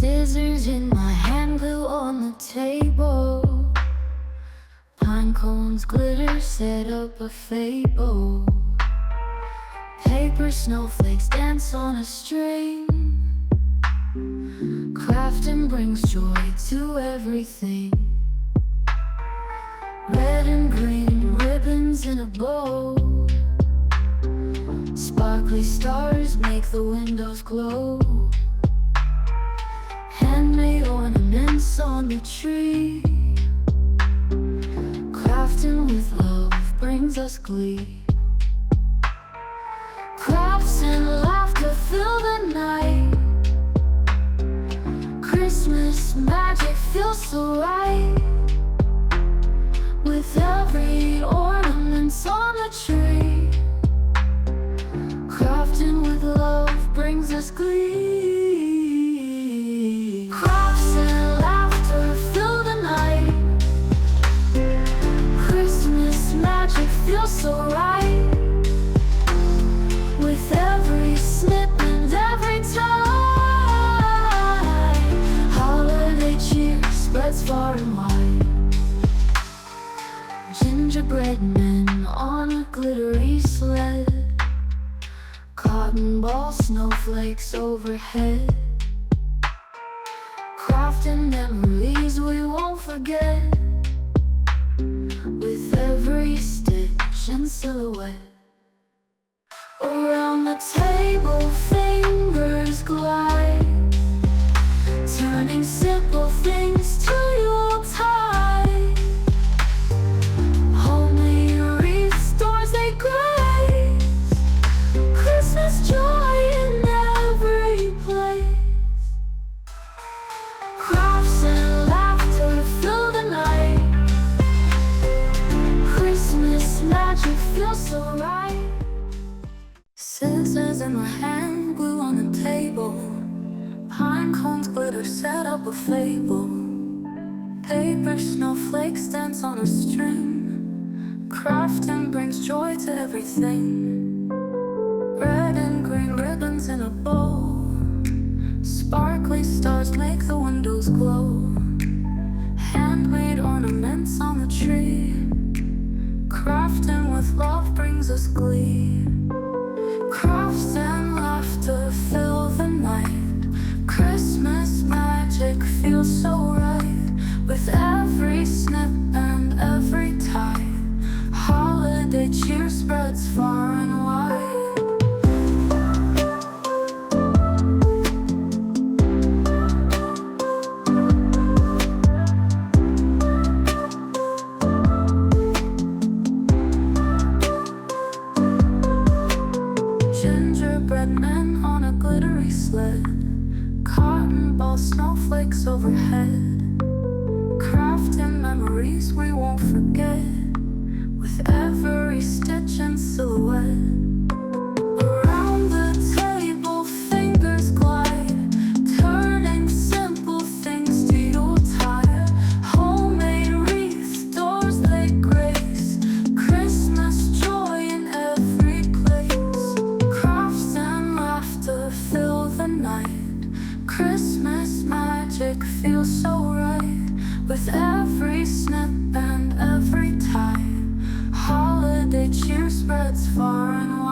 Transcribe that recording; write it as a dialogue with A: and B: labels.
A: Scissors in my hand, glue on the table. Pine cones, glitter, set up a fable. Paper snowflakes dance on a string. Crafting brings joy to everything. Red and green ribbons in a bow. Sparkly stars make the windows glow. Handmade ornaments on the tree. Crafting with love brings us glee. Crafts and laughter fill the night. Christmas magic feels so right. With every ornament on the tree. Crafting with love brings us glee. Crafts and laughter fill the night. Christmas magic feels so right. With every snip and every tie, holiday cheer spreads far and wide. Gingerbread men on a glittery sled. Cotton ball snowflakes overhead. Crafting memories we won't forget. With every stitch and silhouette. Around the table fingers glide, turning simple things to Yuletide. Homemade wreaths, doors they grace. Christmas joy in every place. Crafts and laughter fill the night. Christmas magic feels so right. Scissors in my hand, glue on the table. Pine cones, glitter, set up a fable. Paper snowflakes dance on a string. Crafting brings joy to everything. Red and green ribbons in a bow. Sparkly stars make the windows glow. Handmade ornaments on the tree. Crafting with love brings us glee. Crafts and laughter fill the night. Christmas magic feels so right. With every snip and every tie, holiday cheer spreads far and wide. Gingerbread men on a glittery sled. Cotton ball snowflakes overhead. Crafting memories we won't forget. With every stitch and silhouette. Around the table fingers glide, turning simple things to Yuletide. Homemade wreaths, doors they grace. Christmas joy in every place. Crafts and laughter fill the night. Christmas magic feels so right. With every snip and every tie, holiday cheer spreads far and wide.